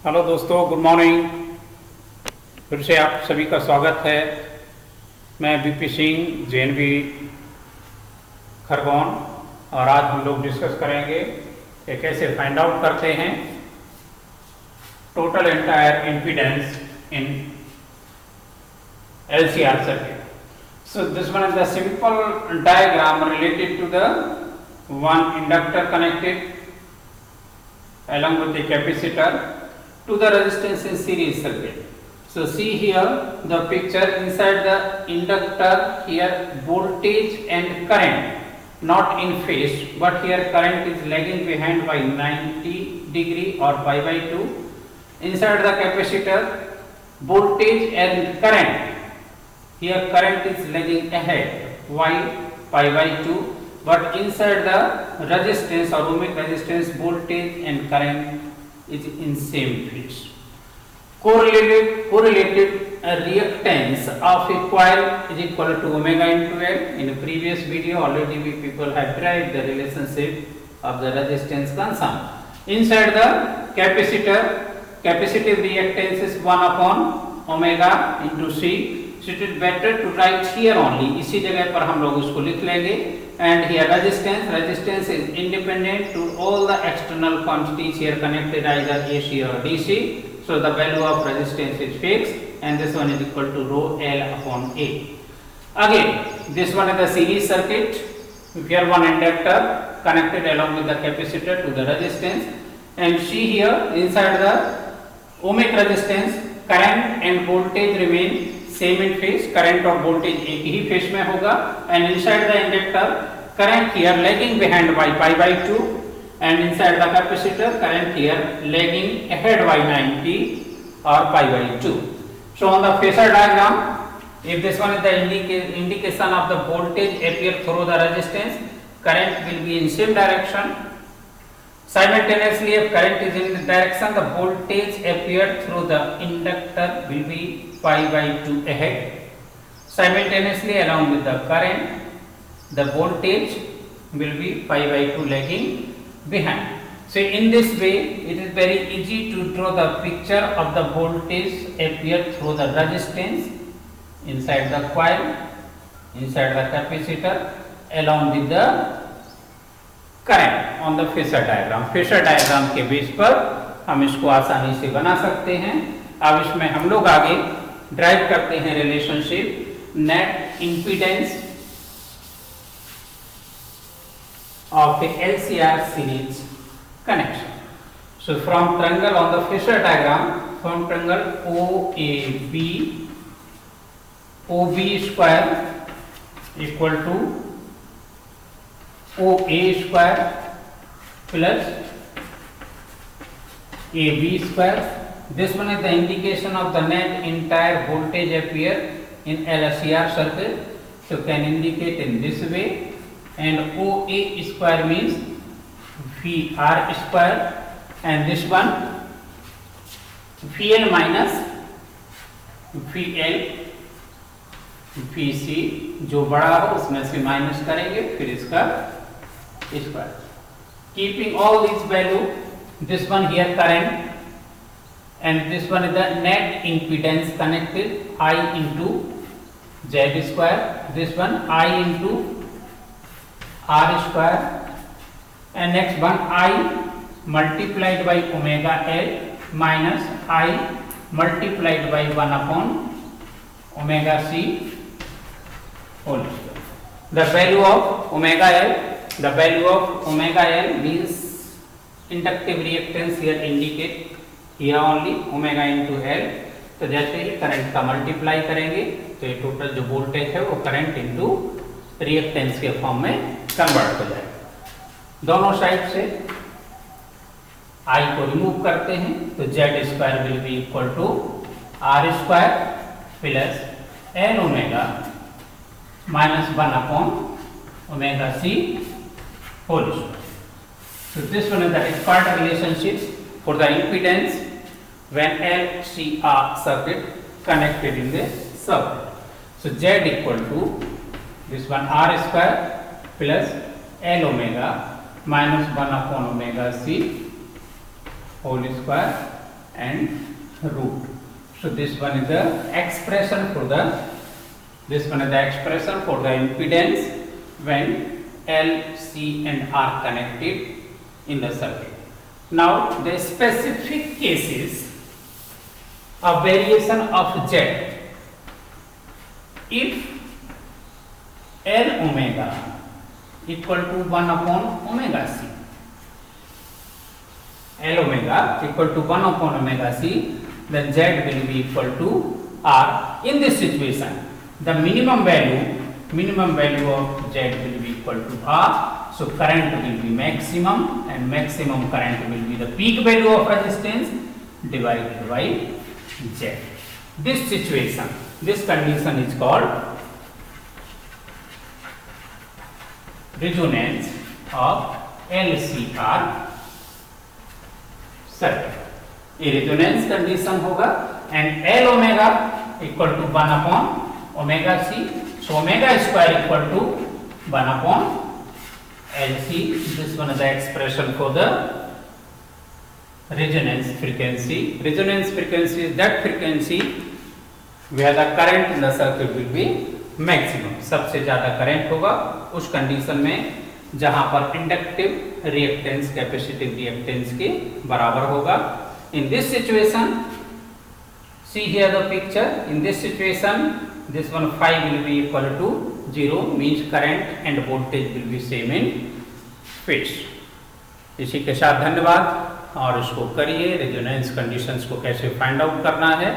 Hello दोस्तों, good morning. फिर से आप सभी का स्वागत है। मैं बीपी सिंह, जेएनवी खरगोन, और आज हम लोग डिस्कस करेंगे कि कैसे फाइंड आउट करते हैं total entire impedance in LCR circuit. So this one is the simple diagram related to the one inductor connected along with the capacitor to the resistance in series circuit. So see here the picture. Inside the inductor, here voltage and current not in phase, but here current is lagging behind by 90 degree or pi by 2. Inside the capacitor, voltage and current, here current is lagging ahead y pi by 2, but inside the resistance or ohmic resistance, voltage and current is in same phase. Correlated reactance of a coil is equal to omega into L. In a previous video already we people have derived the relationship of the resistance concern. Inside the capacitor, capacitive reactance is 1 upon omega into C. So it is better to write here only. इसी जगह पर हम लोग उसको लिख लेंगे. And here resistance is independent to all the external quantities here connected either AC or DC. So the value of resistance is fixed, and this one is equal to rho L upon A. Again, this one is the series circuit. Here one inductor connected along with the capacitor to the resistance, and see here inside the ohmic resistance, current and voltage remain same in phase. Current और voltage एक ही phase में होगा. And inside the inductor, current here lagging behind by pi by 2, and inside the capacitor, current here lagging ahead by 90 or pi by 2. So on the phasor diagram, if this one is the indication of the voltage appear through the resistance, current will be in same direction. Simultaneously, if current is in this direction, the voltage appeared through the inductor will be pi by 2 ahead. Simultaneously, along with the current, the voltage will be pi by 2 lagging behind. So in this way, it is very easy to draw the picture of the voltage appear through the resistance inside the coil, inside the capacitor, along with the current on the phasor diagram. phasor diagram के base पर हम इसको आसानी से बना सकते हैं. अब इसमें हम लोग आगे ड्राइव करते हैं relationship net impedance of a LCR series connection. So from triangle on the phasor diagram, from triangle OAB, OB square equal to OA square plus AB square. This one is the indication of the net entire voltage appear in LCR circuit. So can indicate in this way. And OA square means VR square, and this one VL minus VL VC, जो बड़ा हो उसमें से minus करेंगे, फिर इसका square. Keeping all this value, this one here current, and this one is the net impedance connected I into Z square, this one I into R square, and next one I multiplied by omega L minus I multiplied by 1 upon omega C whole square. The value of omega L means inductive reactance here indicate here only omega into L. तो जैसे ही current का multiply करेंगे तो ये total जो voltage है वो current into reactance के फॉर्म में कन्वर्ट हो जाएगा. दोनों साइड से I को रिमूव करते हैं तो Z square will be equal to R square plus N omega minus 1 upon omega C whole square. So this one is the expert relationship for the impedance when LCR circuit connected in the circuit. So Z equal to this one R square plus L omega minus 1 upon omega C whole square and root. So this one is the expression for the impedance when L, C and R connected in the circuit. Now the specific cases of variation of Z, if L omega equal to 1 upon omega C, L omega equal to 1 upon omega C, then Z will be equal to R. In this situation, the minimum value of Z will be equal to R. So current will be maximum, and maximum current will be the peak value of resistance divided by Z. This situation, this condition is called resonance of LCR circuit. ये resonance condition होगा and L omega equal to 1 upon omega C, so omega square equal to 1 upon LC. This one is the expression for the resonance frequency. Resonance frequency is that frequency where the current in the circuit will be maximum. सबसे ज्यादा current होगा उस condition में जहां पर inductive reactance capacitive reactance के बराबर होगा. In this situation, see here the picture. In this situation, this one phi will be equal to 0, means current and voltage will be same in phase. इसी के साथ धन्यवाद, और इसको करिए. रेजोनेंस कंडीशंस को कैसे फाइंड आउट करना है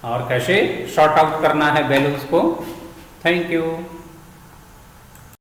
और कैसे सॉर्ट आउट करना है वैल्यूज को. Thank you.